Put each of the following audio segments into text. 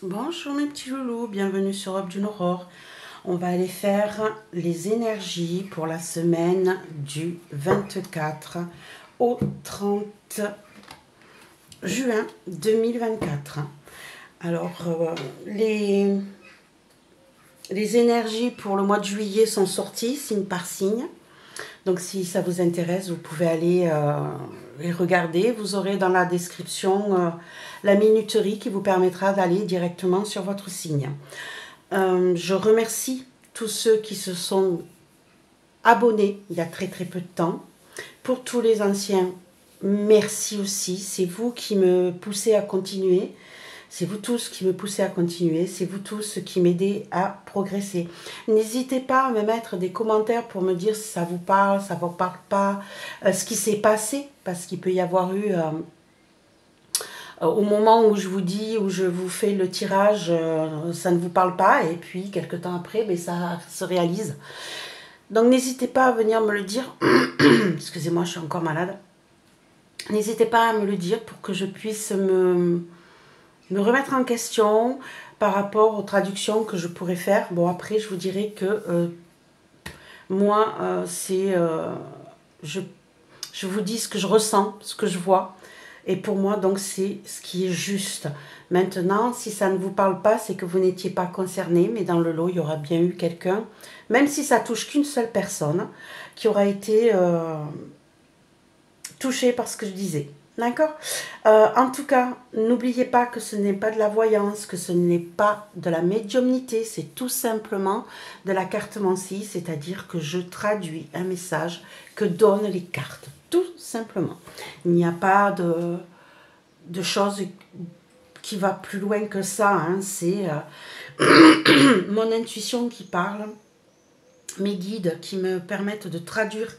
Bonjour mes petits loulous, bienvenue sur Aube d'une Aurore. On va aller faire les énergies pour la semaine du 24 au 30 juin 2024. Alors, les énergies pour le mois de juillet sont sorties, signe par signe. Donc si ça vous intéresse, vous pouvez aller les regarder. Vous aurez dans la description la minuterie qui vous permettra d'aller directement sur votre signe. Je remercie tous ceux qui se sont abonnés il y a très peu de temps. Pour tous les anciens, merci aussi. C'est vous qui me poussez à continuer. C'est vous tous qui me poussez à continuer. C'est vous tous qui m'aidez à progresser. N'hésitez pas à me mettre des commentaires pour me dire si ça vous parle, ça ne vous parle pas, ce qui s'est passé. Parce qu'il peut y avoir eu, au moment où je vous dis, où je vous fais le tirage, ça ne vous parle pas. Et puis, quelques temps après, ben, ça se réalise. Donc, n'hésitez pas à venir me le dire. Excusez-moi, je suis encore malade. N'hésitez pas à me le dire pour que je puisse me remettre en question par rapport aux traductions que je pourrais faire. Bon, après, je vous dirais que moi, je vous dis ce que je ressens, ce que je vois. Et pour moi, donc, c'est ce qui est juste. Maintenant, si ça ne vous parle pas, c'est que vous n'étiez pas concerné. Mais dans le lot, il y aura bien eu quelqu'un, même si ça touche qu'une seule personne, qui aura été touchée par ce que je disais. D'accord. En tout cas, n'oubliez pas que ce n'est pas de la voyance, que ce n'est pas de la médiumnité, c'est tout simplement de la cartomancie, c'est-à-dire que je traduis un message que donnent les cartes, tout simplement. Il n'y a pas de choses qui va plus loin que ça, hein. C'est mon intuition qui parle, mes guides qui me permettent de traduire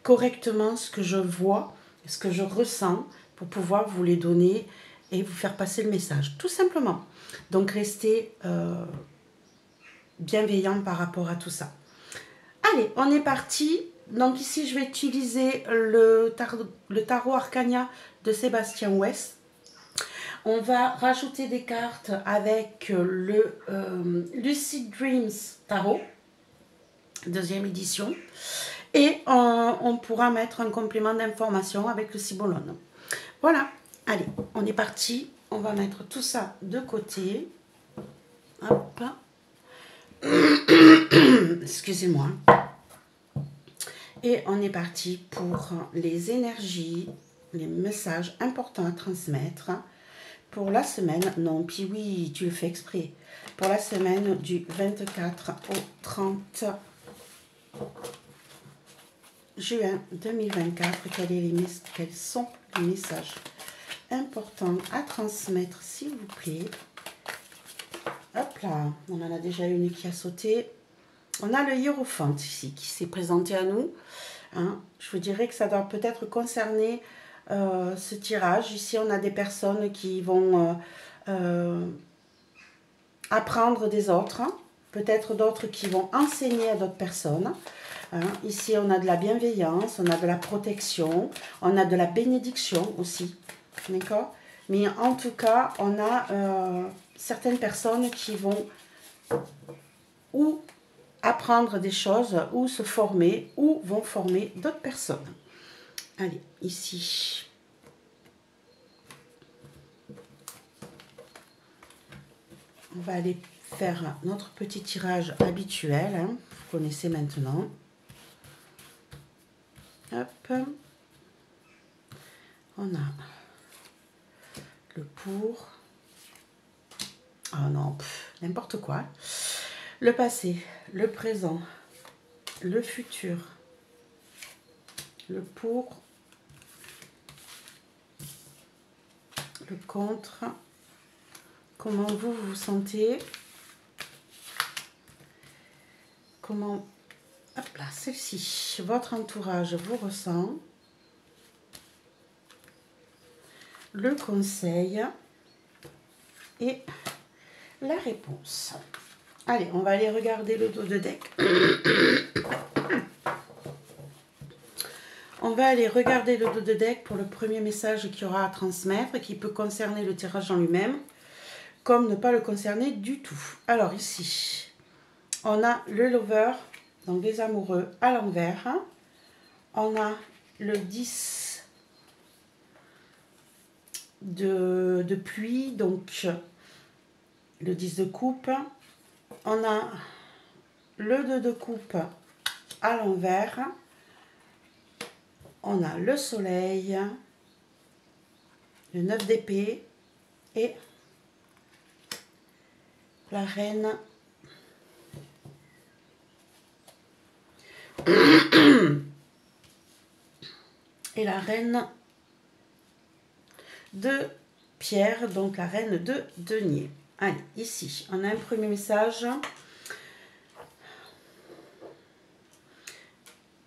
correctement ce que je vois, ce que je ressens, pour pouvoir vous les donner et vous faire passer le message, tout simplement. Donc, restez bienveillants par rapport à tout ça. Allez, on est parti. Donc, ici, je vais utiliser le tarot Arcania de Sébastien West. On va rajouter des cartes avec le Lucid Dreams Tarot, deuxième édition. Et on pourra mettre un complément d'information avec le Cibolone. Voilà, allez, on est parti. On va mettre tout ça de côté. Hop. Excusez-moi. Et on est parti pour les énergies, les messages importants à transmettre pour la semaine. Non, puis oui, tu le fais exprès. Pour la semaine du 24 au 30 juin 2024. Quels sont les messages important à transmettre, s'il vous plaît. Hop là, on en a déjà une qui a sauté. On a le Hiérophant ici qui s'est présenté à nous. Hein. Je vous dirais que ça doit peut-être concerner ce tirage. Ici, on a des personnes qui vont apprendre des autres. Hein. Peut-être d'autres qui vont enseigner à d'autres personnes. Hein. Ici, on a de la bienveillance, on a de la protection, on a de la bénédiction aussi. D'accord? Mais en tout cas, on a certaines personnes qui vont ou apprendre des choses, ou se former, ou vont former d'autres personnes. Allez, ici. On va aller faire notre petit tirage habituel. Hein, vous connaissez maintenant. Hop. On a le pour. Oh non, n'importe quoi. Le passé, le présent, le futur, le pour, le contre. Comment vous vous sentez? Comment... Hop là, celle-ci. Votre entourage vous ressent. Le conseil et la réponse. Allez, on va aller regarder le dos de deck. On va aller regarder le dos de deck pour le premier message qu'il y aura à transmettre, qui peut concerner le tirage en lui-même, comme ne pas le concerner du tout. Alors ici, on a le lover, donc les amoureux à l'envers. Hein. On a le 10 de pluie, donc le 10 de coupe. On a le 2 de coupe à l'envers. On a le soleil, le 9 d'épée et la reine et la reine de pierre, donc la reine de denier. Allez, ici, on a un premier message.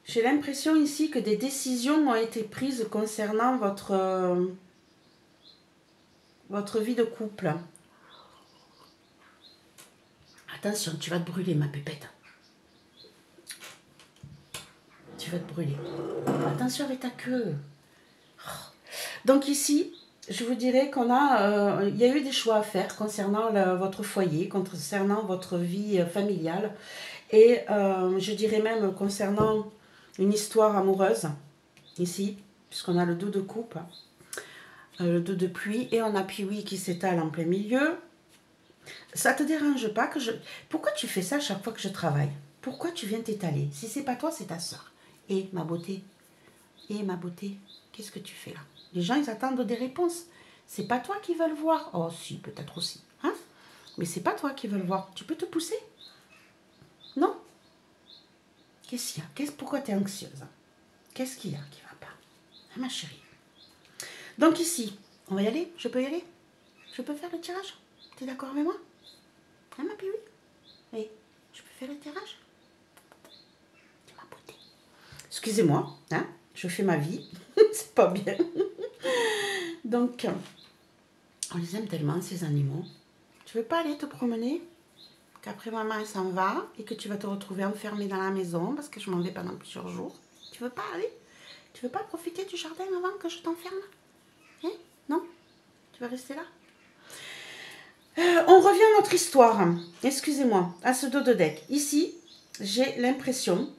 J'ai l'impression ici que des décisions ont été prises concernant votre vie de couple. Attention, tu vas te brûler, ma pépette. Tu vas te brûler. Attention avec ta queue. Donc ici, je vous dirais qu'on a, il y a eu des choix à faire concernant votre foyer, concernant votre vie familiale. Et je dirais même concernant une histoire amoureuse, ici, puisqu'on a le 2 de coupe, le 2 de pluie, et on a Piwi qui s'étale en plein milieu. Ça te dérange pas que je... Pourquoi tu fais ça à chaque fois que je travaille? Pourquoi tu viens t'étaler? Si c'est pas toi, c'est ta soeur. Et ma beauté? Et ma beauté? Qu'est-ce que tu fais là? Les gens, ils attendent des réponses. C'est pas toi qui veulent voir. Oh si, peut-être aussi. Hein? Mais c'est pas toi qui veulent voir. Tu peux te pousser? Non? Qu'est-ce qu'il y a? Pourquoi tu es anxieuse? Qu'est-ce qu'il y a qui va pas? Hein, ma chérie? Donc ici, on va y aller? Je peux y aller? Je peux faire le tirage? Tu es d'accord avec moi? Hein, ma Piwi? Oui, je peux faire le tirage? C'est ma beauté. Excusez-moi, hein? Je fais ma vie. C'est pas bien. Donc, on les aime tellement, ces animaux. Tu veux pas aller te promener? Qu'après maman elle s'en va et que tu vas te retrouver enfermée dans la maison parce que je m'en vais pendant plusieurs jours. Tu veux pas aller? Tu veux pas profiter du jardin avant que je t'enferme? Hein? Non? Tu vas rester là? On revient à notre histoire. Excusez-moi, à ce dos de deck. Ici, j'ai l'impression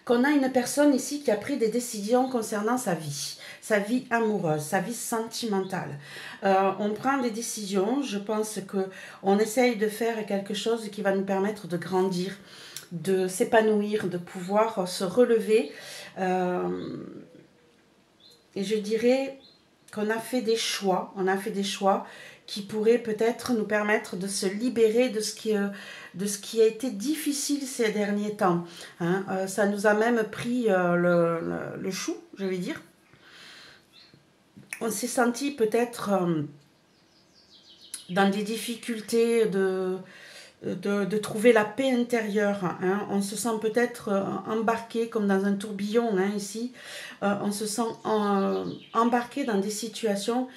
qu'on a une personne ici qui a pris des décisions concernant sa vie amoureuse, sa vie sentimentale. On prend des décisions, je pense qu'on essaye de faire quelque chose qui va nous permettre de grandir, de s'épanouir, de pouvoir se relever. Et je dirais qu'on a fait des choix, qui pourraient peut-être nous permettre de se libérer de ce qui a été difficile ces derniers temps. Hein. Ça nous a même pris le chou, je vais dire. On s'est senti peut-être dans des difficultés de trouver la paix intérieure. Hein. On se sent peut-être embarqué comme dans un tourbillon hein, ici. On se sent embarqué dans des situations.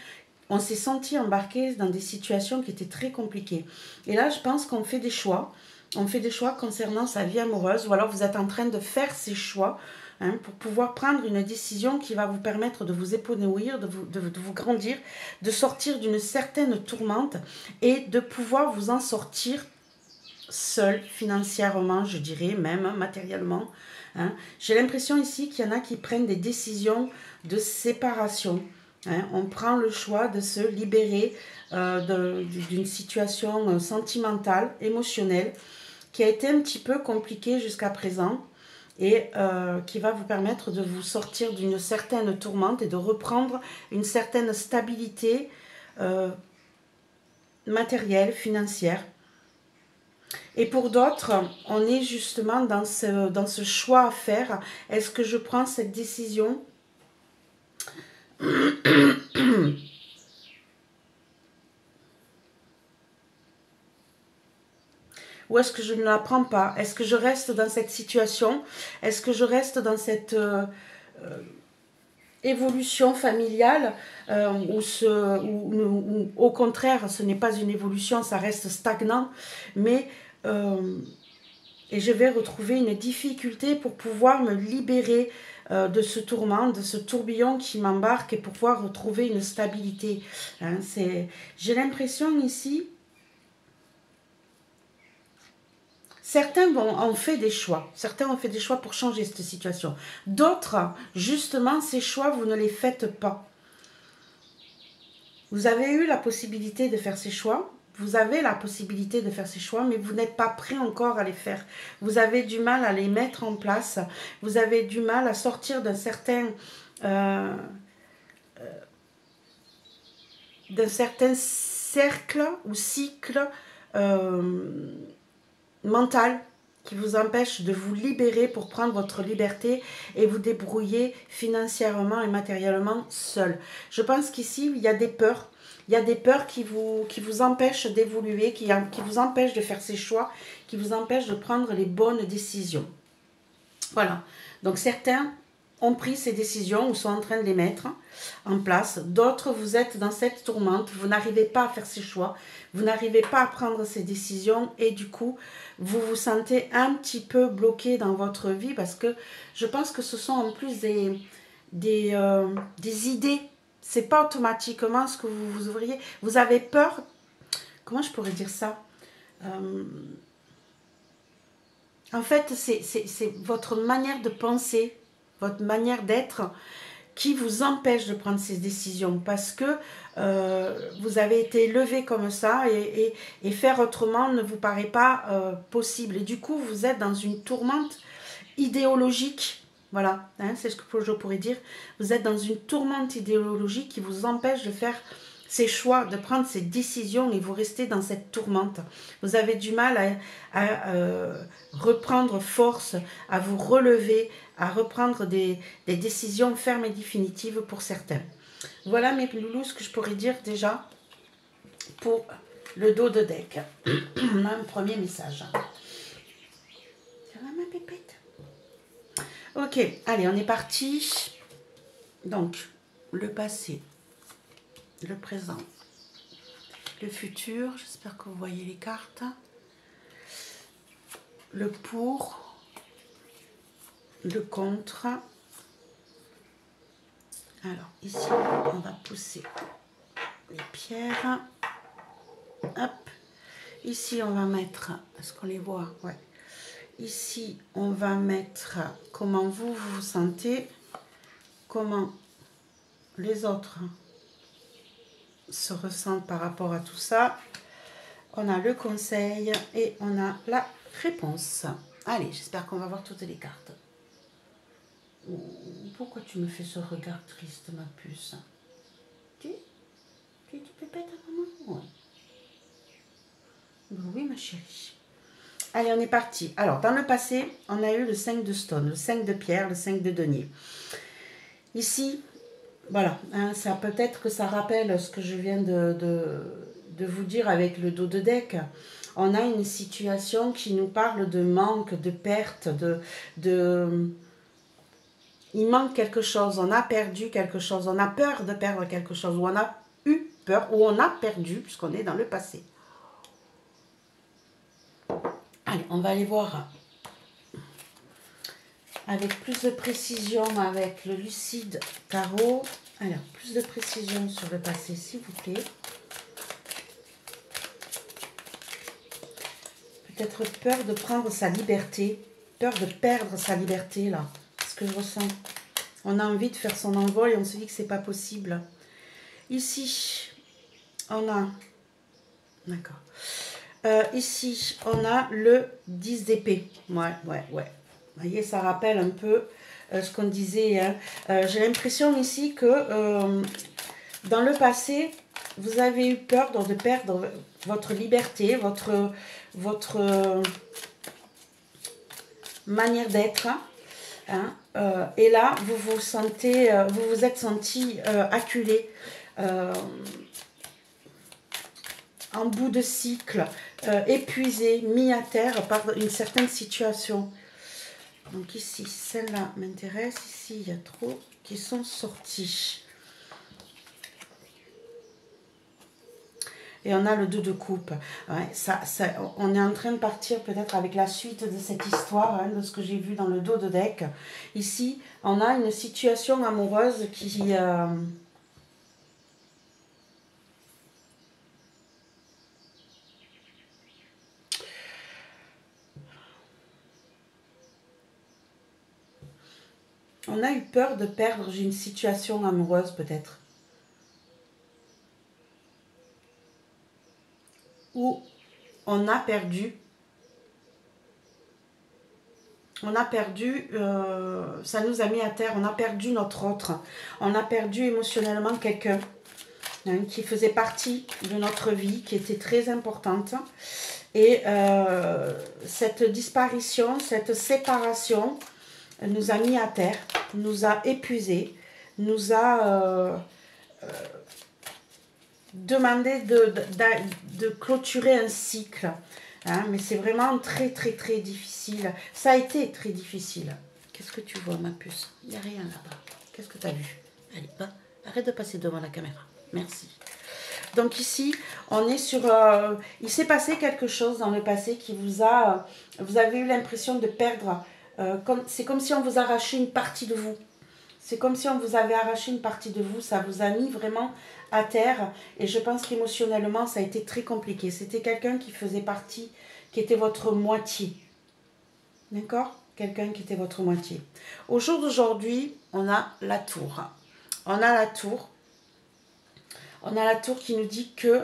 On s'est senti embarqué dans des situations qui étaient très compliquées. Et là, je pense qu'on fait des choix. On fait des choix concernant sa vie amoureuse. Ou alors vous êtes en train de faire ces choix hein, pour pouvoir prendre une décision qui va vous permettre de vous épanouir, de vous grandir, de sortir d'une certaine tourmente et de pouvoir vous en sortir seul, financièrement, je dirais, même matériellement. Hein. J'ai l'impression ici qu'il y en a qui prennent des décisions de séparation. Hein. On prend le choix de se libérer d'une situation sentimentale, émotionnelle, qui a été un petit peu compliquée jusqu'à présent et qui va vous permettre de vous sortir d'une certaine tourmente et de reprendre une certaine stabilité matérielle, financière. Et pour d'autres, on est justement dans ce choix à faire. Est-ce que je prends cette décision? Ou est-ce que je ne la prends pas? Est-ce que je reste dans cette situation? Est-ce que je reste dans cette évolution familiale ou au contraire, ce n'est pas une évolution, ça reste stagnant, mais et je vais retrouver une difficulté pour pouvoir me libérer de ce tourment, de ce tourbillon qui m'embarque et pour pouvoir retrouver une stabilité. Hein, j'ai l'impression ici, certains ont fait des choix. Certains ont fait des choix pour changer cette situation. D'autres, justement, ces choix, vous ne les faites pas. Vous avez eu la possibilité de faire ces choix. Vous avez la possibilité de faire ces choix, mais vous n'êtes pas prêt encore à les faire. Vous avez du mal à les mettre en place. Vous avez du mal à sortir d'un certain cercle ou cycle mental qui vous empêche de vous libérer pour prendre votre liberté et vous débrouiller financièrement et matériellement seul. Je pense qu'ici, il y a des peurs. Il y a des peurs qui vous empêchent d'évoluer, qui vous empêchent de faire ces choix, qui vous empêchent de prendre les bonnes décisions. Voilà. Donc certains ont pris ces décisions ou sont en train de les mettre en place. D'autres, vous êtes dans cette tourmente, vous n'arrivez pas à faire ces choix, vous n'arrivez pas à prendre ces décisions et du coup, vous vous sentez un petit peu bloqué dans votre vie parce que je pense que ce sont en plus des idées. C'est pas automatiquement ce que vous ouvriez. Vous avez peur, comment je pourrais dire ça en fait, c'est votre manière de penser, votre manière d'être qui vous empêche de prendre ces décisions parce que vous avez été élevé comme ça et faire autrement ne vous paraît pas possible. Et du coup, vous êtes dans une tourmente idéologique. Voilà, hein, c'est ce que je pourrais dire. Vous êtes dans une tourmente idéologique qui vous empêche de faire ces choix, de prendre ces décisions et vous restez dans cette tourmente. Vous avez du mal à reprendre force, à vous relever, à reprendre des décisions fermes et définitives pour certains. Voilà mes loulous, ce que je pourrais dire déjà pour le dos de deck. On a un premier message. Ça va ma pépette? Ok, allez, on est parti. Donc, le passé, le présent, le futur. J'espère que vous voyez les cartes. Le pour, le contre. Alors, ici, on va pousser les pierres. Hop. Ici, on va mettre, est-ce qu'on les voit? Ouais. Ici, on va mettre comment vous vous sentez, comment les autres se ressentent par rapport à tout ça. On a le conseil et on a la réponse. Allez, j'espère qu'on va voir toutes les cartes. Pourquoi tu me fais ce regard triste, ma puce? Tu pépettes à maman? Oui. Oui, ma chérie. Allez, on est parti. Alors, dans le passé, on a eu le 5 de stone, le 5 de pierre, le 5 de denier. Ici, voilà, hein, ça peut-être que ça rappelle ce que je viens de vous dire avec le dos de deck. On a une situation qui nous parle de manque, de perte, il manque quelque chose, on a perdu quelque chose, on a peur de perdre quelque chose, ou on a eu peur, ou on a perdu, puisqu'on est dans le passé. Allez, on va aller voir avec plus de précision avec le lucide tarot. Alors, plus de précision sur le passé, s'il vous plaît. Peut-être peur de prendre sa liberté, peur de perdre sa liberté, là. C'est ce que je ressens. On a envie de faire son envol et on se dit que c'est pas possible. Ici, on a... D'accord. Ici, on a le 10 d'épée. Ouais. Vous voyez, ça rappelle un peu ce qu'on disait. Hein. J'ai l'impression ici que dans le passé, vous avez eu peur de perdre votre liberté, votre manière d'être. Hein. Et là, vous vous sentez, vous vous êtes senti acculé. En bout de cycle, épuisé, mis à terre par une certaine situation. Donc ici, celle-là m'intéresse. Ici, il y a trop qui sont sortis. Et on a le 2 de coupe. Ouais, on est en train de partir peut-être avec la suite de cette histoire, hein, de ce que j'ai vu dans le dos de deck. Ici, on a une situation amoureuse qui... On a eu peur de perdre une situation amoureuse peut-être. Ou on a perdu, ça nous a mis à terre, on a perdu notre autre. On a perdu émotionnellement quelqu'un qui faisait partie de notre vie, qui était très importante. Et cette disparition, cette séparation nous a mis à terre, nous a épuisés, nous a demandé de clôturer un cycle. Hein, mais c'est vraiment très, très, très difficile. Ça a été très difficile. Qu'est-ce que tu vois, ma puce? Il n'y a rien là-bas. Qu'est-ce que tu as vu? Allez, arrête de passer devant la caméra. Merci. Donc ici, on est sur... il s'est passé quelque chose dans le passé qui vous a... vous avez eu l'impression de perdre... c'est comme si on vous arrachait une partie de vous. C'est comme si on vous avait arraché une partie de vous. Ça vous a mis vraiment à terre. Et je pense qu'émotionnellement, ça a été très compliqué. C'était quelqu'un qui faisait partie, qui était votre moitié. D'accord? Quelqu'un qui était votre moitié. Au jour d'aujourd'hui, on a la tour. On a la tour. On a la tour qui nous dit que...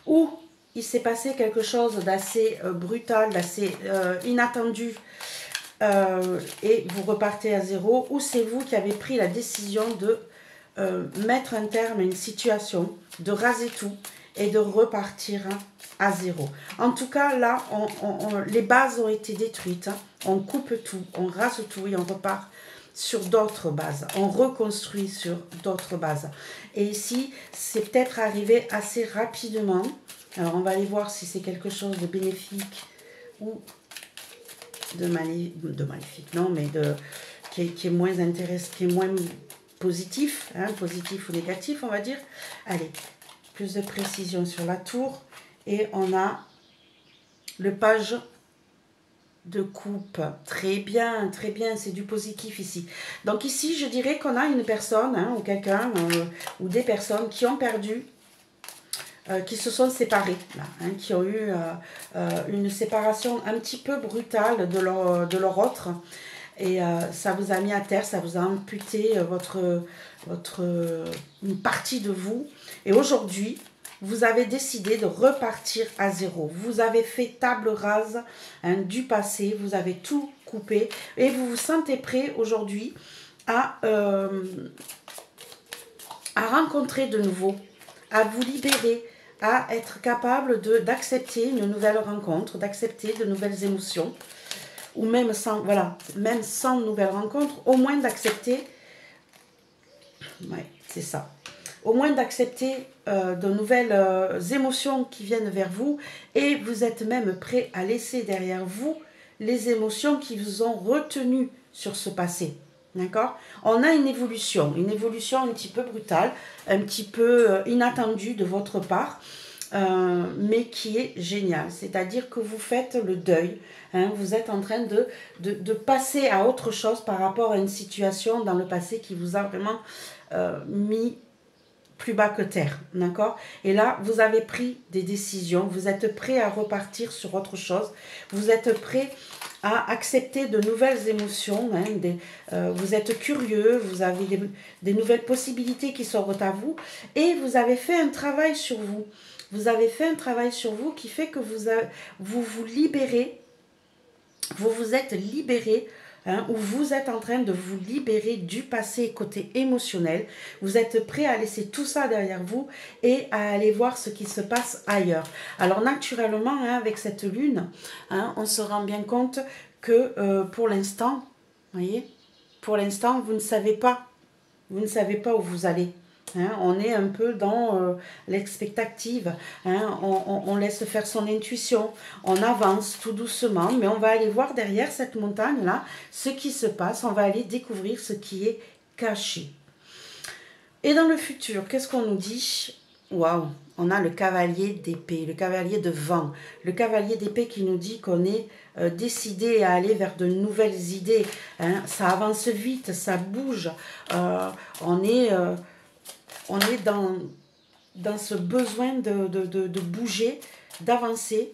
ou il s'est passé quelque chose d'assez brutal, d'assez inattendu. Et vous repartez à zéro, ou c'est vous qui avez pris la décision de mettre un terme à une situation, de raser tout et de repartir à zéro. En tout cas, là, les bases ont été détruites, on coupe tout, on rase tout et on repart sur d'autres bases, on reconstruit sur d'autres bases. Et ici, c'est peut-être arrivé assez rapidement. Alors, on va aller voir si c'est quelque chose de bénéfique ou de maléfique, non, mais qui est moins intéressant, qui est moins positif, hein, positif ou négatif, on va dire. Allez, plus de précision sur la tour. Et on a le page de coupe. Très bien, c'est du positif ici. Donc ici, je dirais qu'on a une personne, hein, ou quelqu'un, ou des personnes qui ont perdu, qui se sont séparés, là, hein, qui ont eu une séparation un petit peu brutale de leur autre. Et ça vous a mis à terre, ça vous a amputé une partie de vous. Et aujourd'hui, vous avez décidé de repartir à zéro. Vous avez fait table rase, hein, du passé, vous avez tout coupé. Et vous vous sentez prêt aujourd'hui à rencontrer de nouveau, à vous libérer, à être capable d'accepter une nouvelle rencontre, d'accepter de nouvelles émotions, ou même sans, voilà, même sans nouvelle rencontre, au moins d'accepter, ouais, c'est ça, au moins d'accepter de nouvelles émotions qui viennent vers vous, et vous êtes même prêt à laisser derrière vous les émotions qui vous ont retenu sur ce passé. D'accord? On a une évolution un petit peu brutale, un petit peu inattendue de votre part, mais qui est géniale. C'est-à-dire que vous faites le deuil, hein, vous êtes en train de passer à autre chose par rapport à une situation dans le passé qui vous a vraiment mis plus bas que terre, d'accord? Et là, vous avez pris des décisions, vous êtes prêt à repartir sur autre chose, vous êtes prêt à accepter de nouvelles émotions, hein, vous êtes curieux, vous avez des nouvelles possibilités qui s'ouvrent à vous, et vous avez fait un travail sur vous. Vous avez fait un travail sur vous qui fait que vous vous libérez, vous vous êtes libéré, hein, ou vous êtes en train de vous libérer du passé côté émotionnel. Vous êtes prêt à laisser tout ça derrière vous et à aller voir ce qui se passe ailleurs. Alors naturellement, hein, avec cette lune, hein, on se rend bien compte que pour l'instant, voyez, pour l'instant, vous ne savez pas où vous allez. Hein, on est un peu dans l'expectative, hein, on laisse faire son intuition, on avance tout doucement, mais on va aller voir derrière cette montagne-là ce qui se passe, on va aller découvrir ce qui est caché. Et dans le futur, qu'est-ce qu'on nous dit? Waouh, on a le cavalier d'épée, le cavalier de vent, le cavalier d'épée qui nous dit qu'on est décidé à aller vers de nouvelles idées. Hein. Ça avance vite, ça bouge. Euh, on est, euh, on est dans ce besoin de bouger, d'avancer.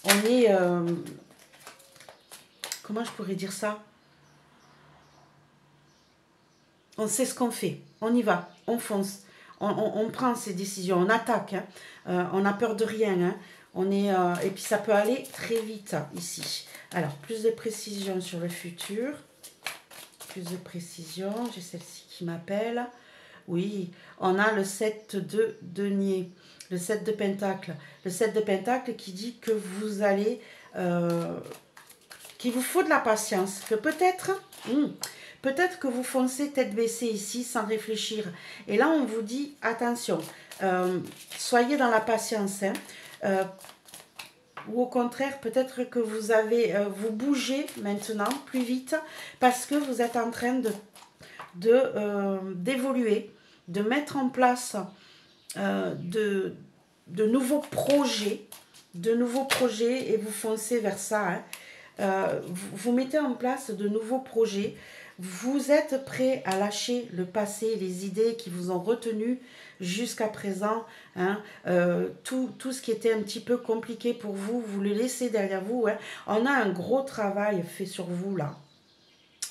On est... comment je pourrais dire ça? On sait ce qu'on fait. On y va, on fonce. On prend ses décisions, on attaque, hein. On n'a peur de rien. Hein. Et puis ça peut aller très vite ici. Alors, plus de précision sur le futur. Plus de précision. J'ai celle-ci qui m'appelle. Oui, on a le 7 de denier, le 7 de pentacle. Le 7 de pentacle qui dit que vous allez... qu'il vous faut de la patience. Que peut-être... peut-être que vous foncez tête baissée ici sans réfléchir. Et là, on vous dit, attention, soyez dans la patience. Hein. Ou au contraire, peut-être que vous bougez maintenant plus vite parce que vous êtes en train d'évoluer, de mettre en place de nouveaux projets, et vous foncez vers ça. Hein. Vous mettez en place de nouveaux projets. Vous êtes prêt à lâcher le passé, les idées qui vous ont retenu jusqu'à présent. Hein, tout ce qui était un petit peu compliqué pour vous, vous le laissez derrière vous. Hein. On a un gros travail fait sur vous là.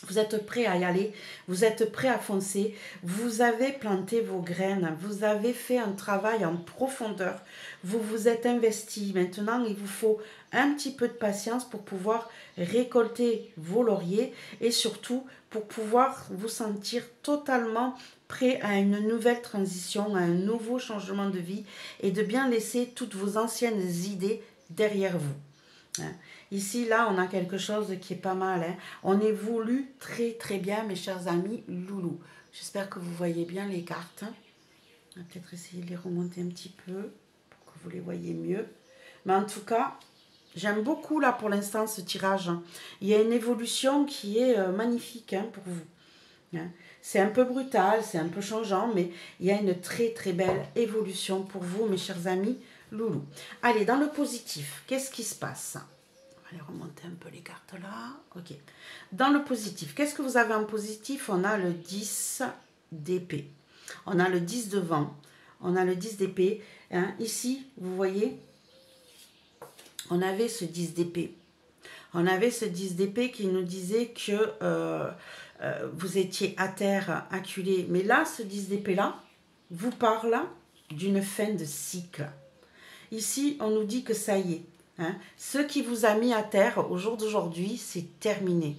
Vous êtes prêt à y aller, vous êtes prêt à foncer, vous avez planté vos graines, vous avez fait un travail en profondeur, vous vous êtes investi. Maintenant, il vous faut un petit peu de patience pour pouvoir récolter vos lauriers et surtout pour pouvoir vous sentir totalement prêt à une nouvelle transition, à un nouveau changement de vie et de bien laisser toutes vos anciennes idées derrière vous. Ici, là, on a quelque chose qui est pas mal. Hein. On évolue très, très bien, mes chers amis loulous. J'espère que vous voyez bien les cartes. On va peut-être essayer de les remonter un petit peu pour que vous les voyez mieux. Mais en tout cas, j'aime beaucoup, là, pour l'instant, ce tirage. Il y a une évolution qui est magnifique hein, pour vous. Hein. C'est un peu brutal, c'est un peu changeant, mais il y a une très, très belle évolution pour vous, mes chers amis loulous. Allez, dans le positif, qu'est-ce qui se passe ? On va remonter un peu les cartes là. Ok. Dans le positif, qu'est-ce que vous avez en positif? On a le 10 d'épée. On a le 10 de vent. On a le 10 d'épée. Hein. Ici, vous voyez, on avait ce 10 d'épée. On avait ce 10 d'épée qui nous disait que vous étiez à terre, acculé. Mais là, ce 10 d'épée là, vous parle d'une fin de cycle. Ici, on nous dit que ça y est. Hein, ce qui vous a mis à terre au jour d'aujourd'hui, c'est terminé.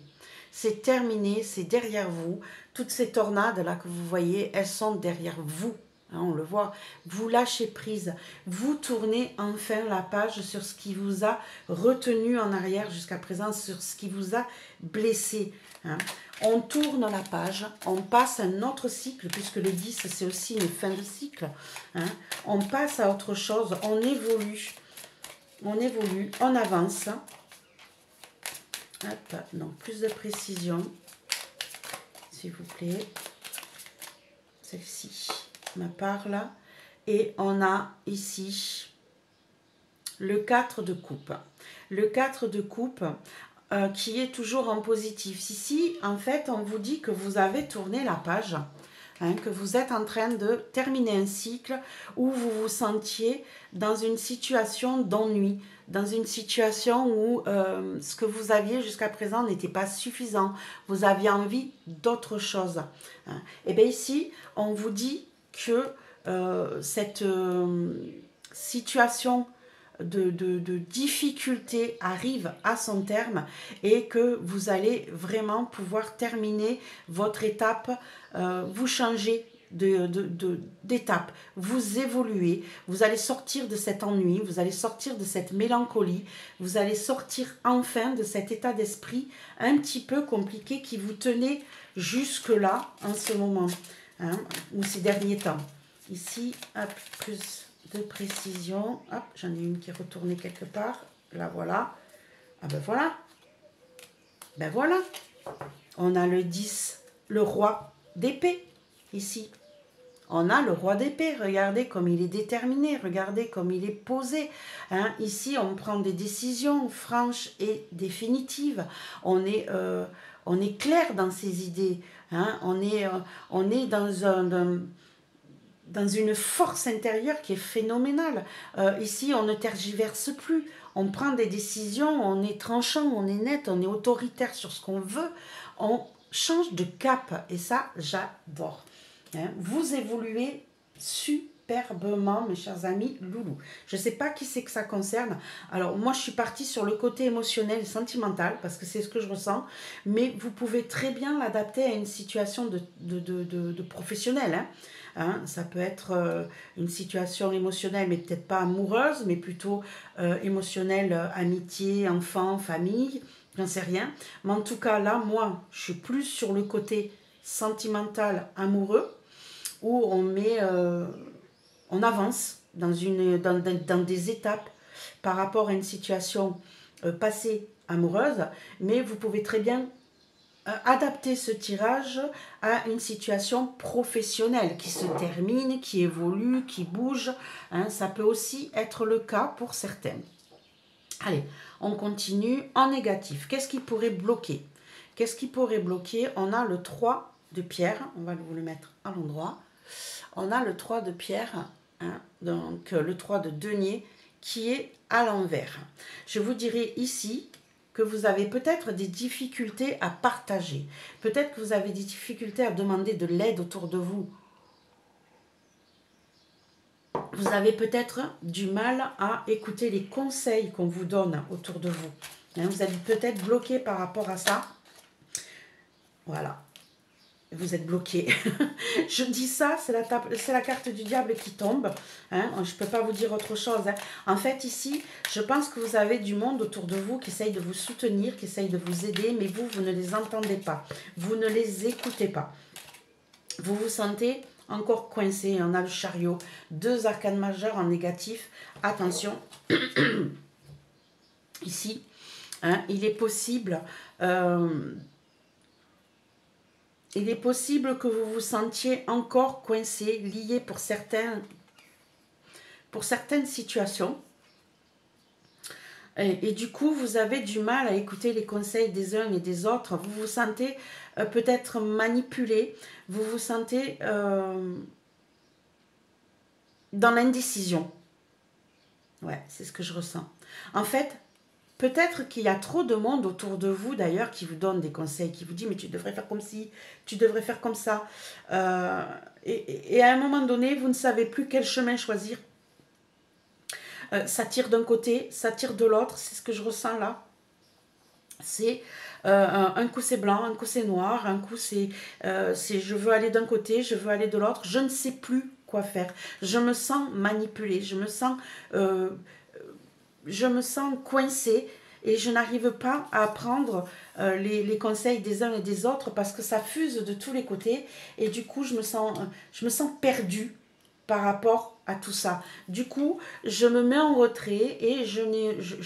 C'est terminé, c'est derrière vous. Toutes ces tornades là que vous voyez, elles sont derrière vous. Hein, on le voit. Vous lâchez prise. Vous tournez enfin la page sur ce qui vous a retenu en arrière jusqu'à présent, sur ce qui vous a blessé. Hein. On tourne la page, on passe à un autre cycle, puisque le 10, c'est aussi une fin de cycle. Hein. On passe à autre chose, on évolue. On évolue, on avance. Hop, donc plus de précision, s'il vous plaît. Celle-ci me parle. Et on a ici le 4 de coupe. Le 4 de coupe qui est toujours en positif. Ici, en fait, on vous dit que vous avez tourné la page. Hein, que vous êtes en train de terminer un cycle où vous vous sentiez dans une situation d'ennui, dans une situation où ce que vous aviez jusqu'à présent n'était pas suffisant, vous aviez envie d'autre chose. Hein. Et bien ici, on vous dit que cette situation de difficulté arrive à son terme et que vous allez vraiment pouvoir terminer votre étape, vous changez d'étape, vous évoluez, vous allez sortir de cet ennui, vous allez sortir de cette mélancolie, vous allez sortir enfin de cet état d'esprit un petit peu compliqué qui vous tenait jusque-là en ce moment, hein, ou ces derniers temps. Ici, hop, plus de précision. Hop, j'en ai une qui est retournée quelque part. Là, voilà. Ah ben voilà. Ben voilà. On a le 10, le roi d'épée, ici. On a le roi d'épée, regardez comme il est déterminé, regardez comme il est posé. Hein. Ici, on prend des décisions franches et définitives. On est clair dans ses idées. Hein. On est dans une force intérieure qui est phénoménale. Ici, on ne tergiverse plus. On prend des décisions, on est tranchant, on est net, on est autoritaire sur ce qu'on veut. On change de cap et ça, j'adore. Hein, vous évoluez superbement, mes chers amis loulous. Je ne sais pas qui c'est que ça concerne. Alors, moi, je suis partie sur le côté émotionnel et sentimental, parce que c'est ce que je ressens. Mais vous pouvez très bien l'adapter à une situation de professionnel. Hein. Hein, ça peut être une situation émotionnelle, mais peut-être pas amoureuse, mais plutôt émotionnelle, amitié, enfant, famille, j'en sais rien. Mais en tout cas, là, moi, je suis plus sur le côté sentimental, amoureux, où on avance dans des étapes par rapport à une situation passée amoureuse, mais vous pouvez très bien adapter ce tirage à une situation professionnelle qui se termine, qui évolue, qui bouge. Hein, ça peut aussi être le cas pour certaines. Allez, on continue en négatif. Qu'est-ce qui pourrait bloquer? Qu'est-ce qui pourrait bloquer? On a le 3 de pierre. On va vous le mettre à l'endroit. On a le 3 de pierre, hein, donc le 3 de denier qui est à l'envers. Je vous dirais ici que vous avez peut-être des difficultés à partager. Peut-être que vous avez des difficultés à demander de l'aide autour de vous. Vous avez peut-être du mal à écouter les conseils qu'on vous donne autour de vous. Hein, vous êtes peut-être bloqué par rapport à ça. Voilà. Vous êtes bloqué. Je dis ça, c'est la carte du diable qui tombe. Hein, je ne peux pas vous dire autre chose. Hein. En fait, ici, je pense que vous avez du monde autour de vous qui essaye de vous soutenir, qui essaye de vous aider, mais vous ne les entendez pas. Vous ne les écoutez pas. Vous vous sentez encore coincé. On a le chariot. 2 arcanes majeures en négatif. Attention. Ici, hein, il est possible... il est possible que vous vous sentiez encore coincé, lié pour certaines situations. Et du coup, vous avez du mal à écouter les conseils des uns et des autres. Vous vous sentez peut-être manipulé. Vous vous sentez dans l'indécision. Ouais, c'est ce que je ressens. En fait, peut-être qu'il y a trop de monde autour de vous, d'ailleurs, qui vous donne des conseils, qui vous dit « mais tu devrais faire comme ci, tu devrais faire comme ça ». Et à un moment donné, vous ne savez plus quel chemin choisir. Ça tire d'un côté, ça tire de l'autre, c'est ce que je ressens là. C'est un coup c'est blanc, un coup c'est noir, un coup c'est je veux aller d'un côté, je veux aller de l'autre, je ne sais plus quoi faire. Je me sens manipulée, je me sens coincée et je n'arrive pas à prendre les conseils des uns et des autres parce que ça fuse de tous les côtés et du coup je me sens perdue par rapport à tout ça. Du coup, je me mets en retrait et je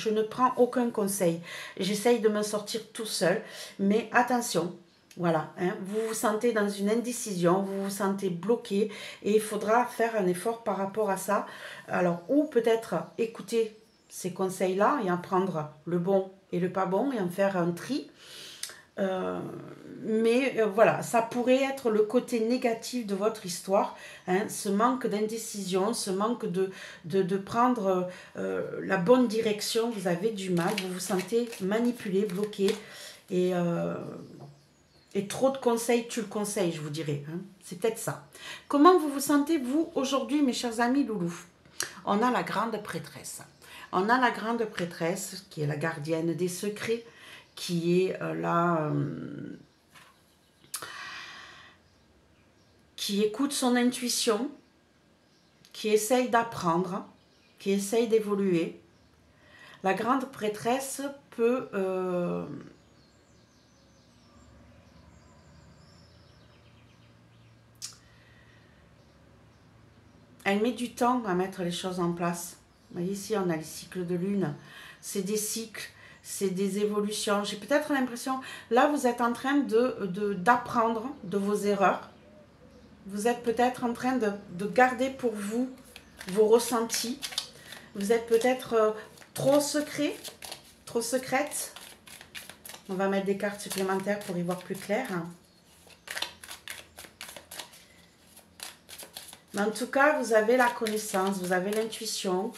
ne prends aucun conseil. J'essaye de me sortir tout seul, mais attention, voilà, hein, vous vous sentez dans une indécision, vous vous sentez bloqué et il faudra faire un effort par rapport à ça. Alors, ou peut-être écouter ces conseils-là et en prendre le bon et le pas bon et en faire un tri. Voilà, ça pourrait être le côté négatif de votre histoire, hein, ce manque d'indécision, ce manque de prendre la bonne direction. Vous avez du mal, vous vous sentez manipulé, bloqué et trop de conseils tue le conseil, je vous dirais, hein. C'est peut-être ça. Comment vous vous sentez vous aujourd'hui, mes chers amis loulous? On a la grande prêtresse. On a la grande prêtresse qui est la gardienne des secrets, qui est qui écoute son intuition, qui essaye d'apprendre, qui essaye d'évoluer. La grande prêtresse peut elle met du temps à mettre les choses en place. Vous voyez, ici, on a les cycles de lune. C'est des cycles, c'est des évolutions. J'ai peut-être l'impression, là, vous êtes en train d'apprendre de vos erreurs. Vous êtes peut-être en train de garder pour vous vos ressentis. Vous êtes peut-être trop secret, trop secrète. On va mettre des cartes supplémentaires pour y voir plus clair. Mais en tout cas, vous avez la connaissance, vous avez l'intuition,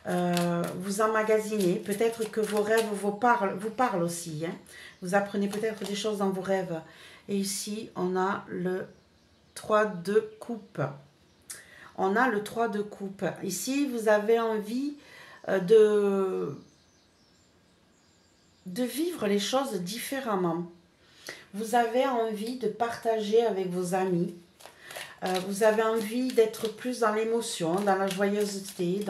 vous emmagasinez. Peut-être que vos rêves vous parlent aussi. Hein. Vous apprenez peut-être des choses dans vos rêves. Et ici, on a le 3 de coupe. On a le 3 de coupe. Ici, vous avez envie de vivre les choses différemment. Vous avez envie de partager avec vos amis. Vous avez envie d'être plus dans l'émotion, dans la joyeuseté.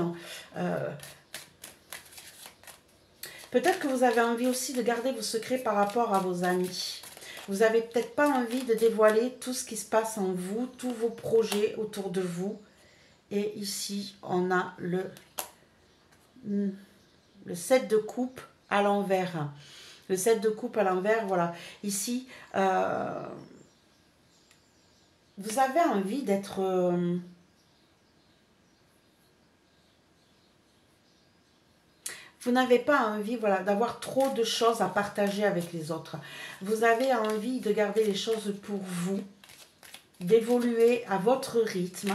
Peut-être que vous avez envie aussi de garder vos secrets par rapport à vos amis. Vous n'avez peut-être pas envie de dévoiler tout ce qui se passe en vous, tous vos projets autour de vous. Et ici, on a le 7 de coupe à l'envers. Le 7 de coupe à l'envers, voilà. Ici, vous avez envie d'être... vous n'avez pas envie, voilà, d'avoir trop de choses à partager avec les autres. Vous avez envie de garder les choses pour vous, d'évoluer à votre rythme,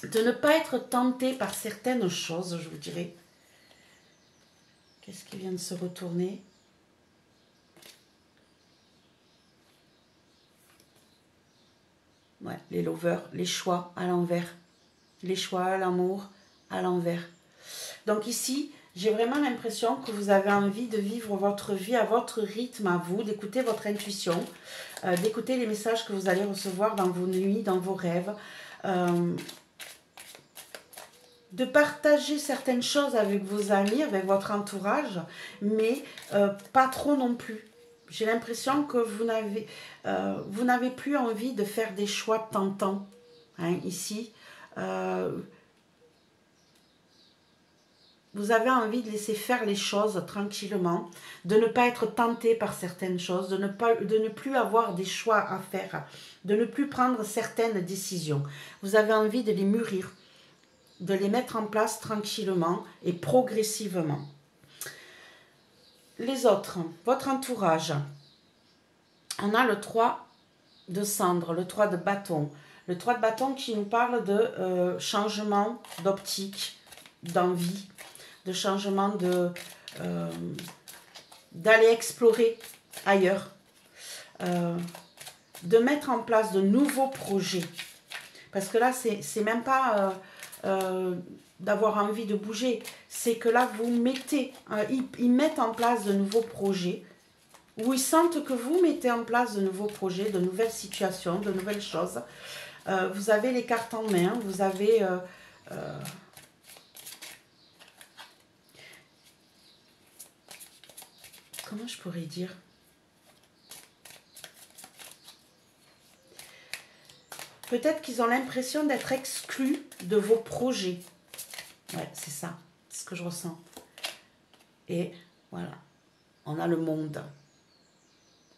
de ne pas être tenté par certaines choses, je vous dirais. Qu'est-ce qui vient de se retourner? Ouais, les lovers, les choix à l'envers. Les choix, l'amour à l'envers. Donc ici, j'ai vraiment l'impression que vous avez envie de vivre votre vie à votre rythme, à vous, d'écouter votre intuition, d'écouter les messages que vous allez recevoir dans vos nuits, dans vos rêves, de partager certaines choses avec vos amis, avec votre entourage, mais pas trop non plus. J'ai l'impression que vous n'avez plus envie de faire des choix tentants, hein, ici. Vous avez envie de laisser faire les choses tranquillement, de ne pas être tenté par certaines choses, de ne plus avoir des choix à faire, de ne plus prendre certaines décisions. Vous avez envie de les mûrir, de les mettre en place tranquillement et progressivement. Les autres, votre entourage. On a le 3 de cendre, le 3 de bâton. Le 3 de bâton qui nous parle de changement d'optique, d'envie, de changement d'aller explorer ailleurs, de mettre en place de nouveaux projets. Parce que là, c'est même pas d'avoir envie de bouger, c'est que là, vous mettez, ils mettent en place de nouveaux projets, où ils sentent que vous mettez en place de nouveaux projets, de nouvelles situations, de nouvelles choses. Vous avez les cartes en main, vous avez... comment je pourrais dire? Peut-être qu'ils ont l'impression d'être exclus de vos projets. Ouais, c'est ça, c'est ce que je ressens. Et voilà, on a le monde.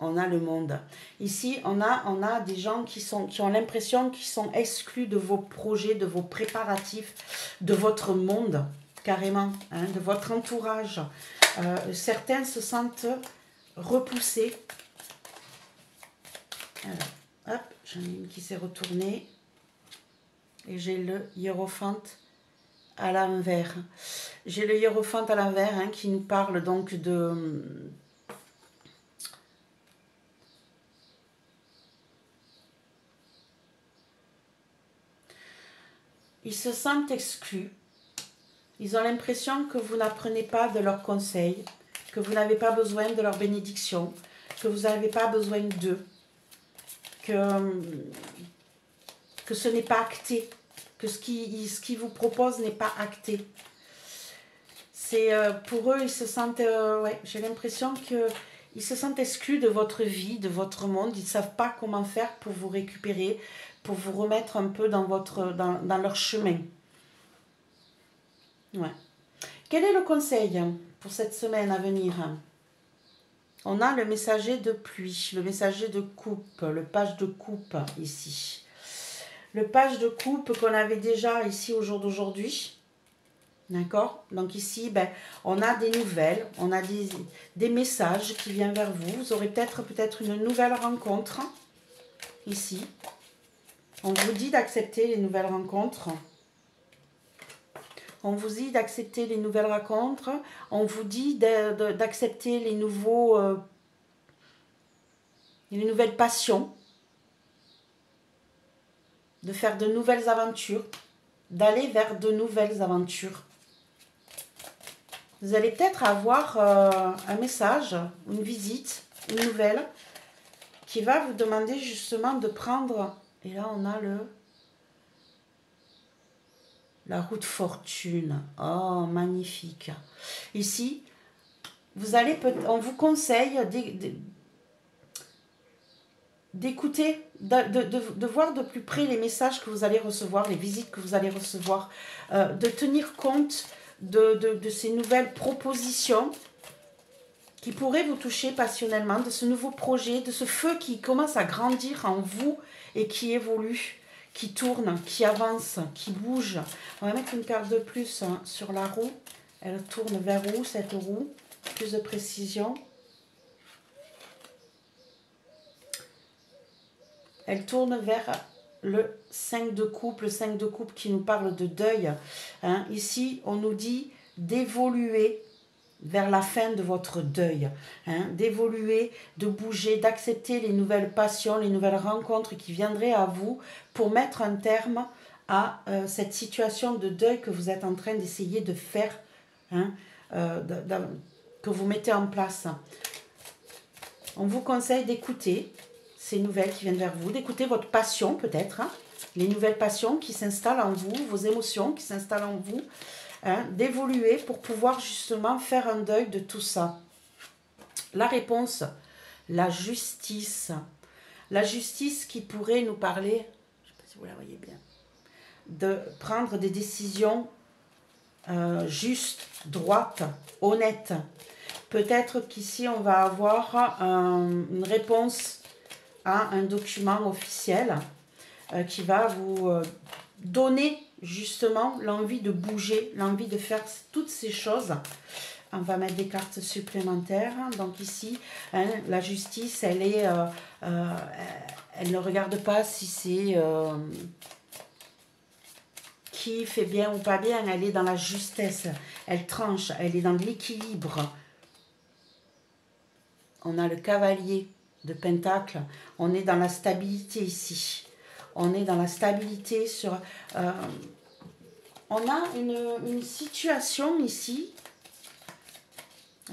On a le monde. Ici, on a des gens qui ont l'impression qu'ils sont exclus de vos projets, de vos préparatifs, de votre monde, carrément, hein, de votre entourage. Certains se sentent repoussés. Alors, hop, j'en ai une qui s'est retournée. Et j'ai le hiérophante à l'envers. J'ai le hiérophante à l'envers, hein, qui nous parle donc de... Ils se sentent exclus. Ils ont l'impression que vous n'apprenez pas de leurs conseils, que vous n'avez pas besoin de leur bénédiction, que vous n'avez pas besoin d'eux, que ce n'est pas acté, que ce qu'ils vous proposent n'est pas acté. C'est pour eux, ils se sentent, ouais, j'ai l'impression qu'ils se sentent exclus de votre vie, de votre monde. Ils ne savent pas comment faire pour vous récupérer, pour vous remettre un peu dans leur chemin. Ouais. Quel est le conseil pour cette semaine à venir? On a le messager de pluie, le messager de coupe, le page de coupe ici. le page de coupe qu'on avait déjà ici au jour d'aujourd'hui. D'accord? Donc ici, ben, on a des nouvelles, on a des messages qui viennent vers vous. Vous aurez peut-être une nouvelle rencontre ici. On vous dit d'accepter les nouvelles rencontres. On vous dit d'accepter les nouvelles rencontres. On vous dit d'accepter les nouvelles passions. De faire de nouvelles aventures. D'aller vers de nouvelles aventures. Vous allez peut-être avoir un message, une visite, une nouvelle qui va vous demander justement de prendre... Et là, on a la roue de fortune. Oh, magnifique. Ici, on vous conseille d'écouter, de voir de plus près les messages que vous allez recevoir, les visites que vous allez recevoir, de tenir compte de ces nouvelles propositions qui pourraient vous toucher passionnellement, de ce nouveau projet, de ce feu qui commence à grandir en vous et qui évolue, qui tourne, qui avance, qui bouge. On va mettre une carte de plus sur la roue. Elle tourne vers où cette roue? Plus de précision. Elle tourne vers le 5 de coupe, le 5 de coupe qui nous parle de deuil. Hein. Ici, on nous dit d'évoluer vers la fin de votre deuil. Hein. D'évoluer, de bouger, d'accepter les nouvelles passions, les nouvelles rencontres qui viendraient à vous pour mettre un terme à cette situation de deuil que vous êtes en train d'essayer de faire, hein, que vous mettez en place. On vous conseille d'écouter ces nouvelles qui viennent vers vous, d'écouter votre passion peut-être, hein, les nouvelles passions qui s'installent en vous, vos émotions qui s'installent en vous, hein, d'évoluer pour pouvoir justement faire un deuil de tout ça. La réponse, la justice. La justice qui pourrait nous parler, je ne sais pas si vous la voyez bien, de prendre des décisions justes, droites, honnêtes. Peut-être qu'ici on va avoir une réponse à un document officiel qui va vous donner justement l'envie de bouger, l'envie de faire toutes ces choses. On va mettre des cartes supplémentaires. Donc ici, hein, la justice, elle ne regarde pas si c'est qui fait bien ou pas bien. Elle est dans la justesse. Elle tranche. Elle est dans l'équilibre. On a le cavalier de Pentacle. On est dans la stabilité ici. On est dans la stabilité sur... on a une situation ici.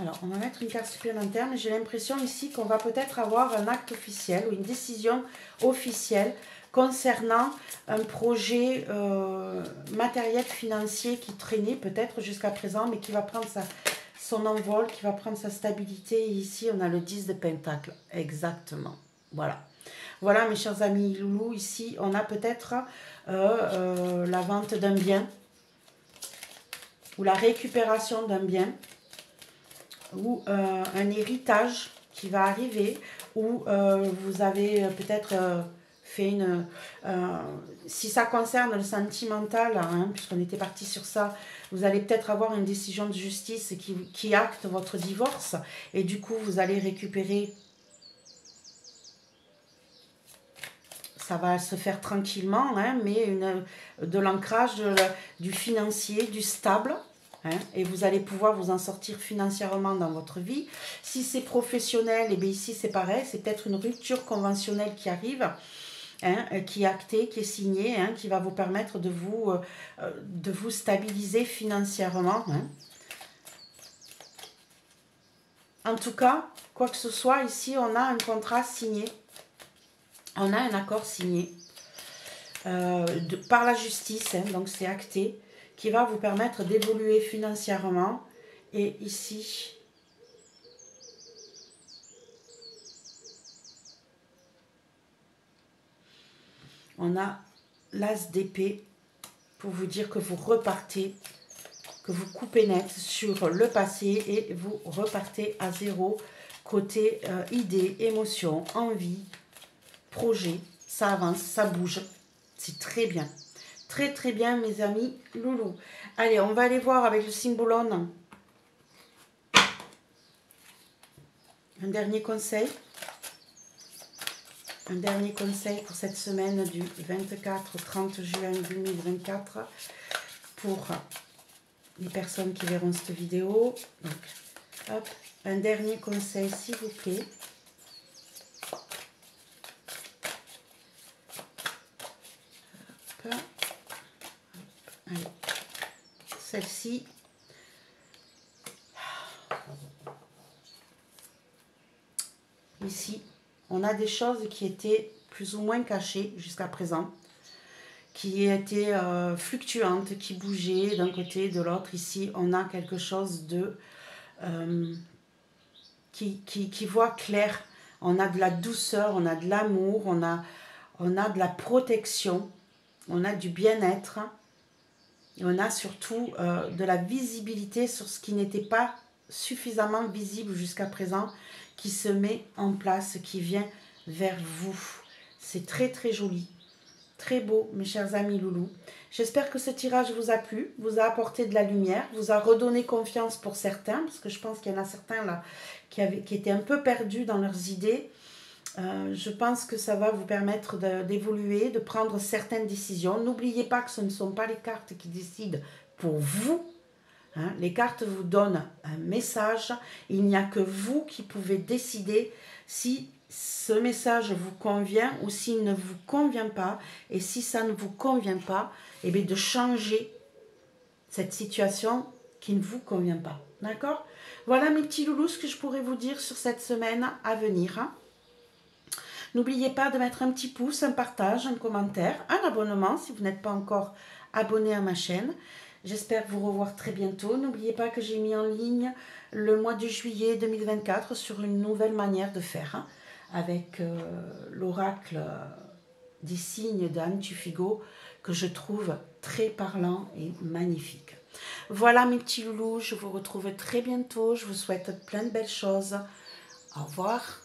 Alors, on va mettre une carte supplémentaire, mais j'ai l'impression ici qu'on va peut-être avoir un acte officiel ou une décision officielle concernant un projet matériel financier qui traînait peut-être jusqu'à présent, mais qui va prendre son envol, qui va prendre sa stabilité. Et ici, on a le 10 de Pentacle. Exactement. Voilà. Voilà, mes chers amis loulous, ici, on a peut-être la vente d'un bien ou la récupération d'un bien ou un héritage qui va arriver ou vous avez peut-être fait une... si ça concerne le sentimental, hein, puisqu'on était parti sur ça, vous allez peut-être avoir une décision de justice qui acte votre divorce et du coup, vous allez récupérer... Ça va se faire tranquillement, hein, mais de l'ancrage, du financier, du stable. Hein, et vous allez pouvoir vous en sortir financièrement dans votre vie. Si c'est professionnel, et bien ici c'est pareil, c'est peut-être une rupture conventionnelle qui arrive, hein, qui est actée, qui est signée, hein, qui va vous permettre de vous stabiliser financièrement. Hein. En tout cas, quoi que ce soit, ici on a un contrat signé. On a un accord signé par la justice, hein, donc c'est acté, qui va vous permettre d'évoluer financièrement. Et ici, on a l'as d'épée pour vous dire que vous repartez, que vous coupez net sur le passé et vous repartez à zéro côté idées, émotions, envie, projet. Ça avance, ça bouge. C'est très bien. Très très bien mes amis loulous. Allez, on va aller voir avec le Symbolone. Un dernier conseil. Un dernier conseil pour cette semaine du 24 au 30 juin 2024 pour les personnes qui verront cette vidéo. Donc, hop, un dernier conseil s'il vous plaît. Hop. Allez, celle-ci. Ici, on a des choses qui étaient plus ou moins cachées jusqu'à présent, qui étaient fluctuantes, qui bougeaient d'un côté et de l'autre. Ici, on a quelque chose de qui voit clair. On a de la douceur, on a de l'amour, on a de la protection, on a du bien-être. Et on a surtout de la visibilité sur ce qui n'était pas suffisamment visible jusqu'à présent, qui se met en place, qui vient vers vous. C'est très très joli, très beau mes chers amis loulous. J'espère que ce tirage vous a plu, vous a apporté de la lumière, vous a redonné confiance pour certains, parce que je pense qu'il y en a certains là qui étaient un peu perdus dans leurs idées. Je pense que ça va vous permettre d'évoluer, de prendre certaines décisions. N'oubliez pas que ce ne sont pas les cartes qui décident pour vous. Hein. Les cartes vous donnent un message. Il n'y a que vous qui pouvez décider si ce message vous convient ou s'il ne vous convient pas. Et si ça ne vous convient pas, eh bien de changer cette situation qui ne vous convient pas. D'accord? Voilà mes petits loulous ce que je pourrais vous dire sur cette semaine à venir. Hein. N'oubliez pas de mettre un petit pouce, un partage, un commentaire, un abonnement si vous n'êtes pas encore abonné à ma chaîne. J'espère vous revoir très bientôt. N'oubliez pas que j'ai mis en ligne le mois de juillet 2024 sur une nouvelle manière de faire, hein, avec l'oracle des signes d'Anne Tufigo que je trouve très parlant et magnifique. Voilà mes petits loulous, je vous retrouve très bientôt. Je vous souhaite plein de belles choses. Au revoir.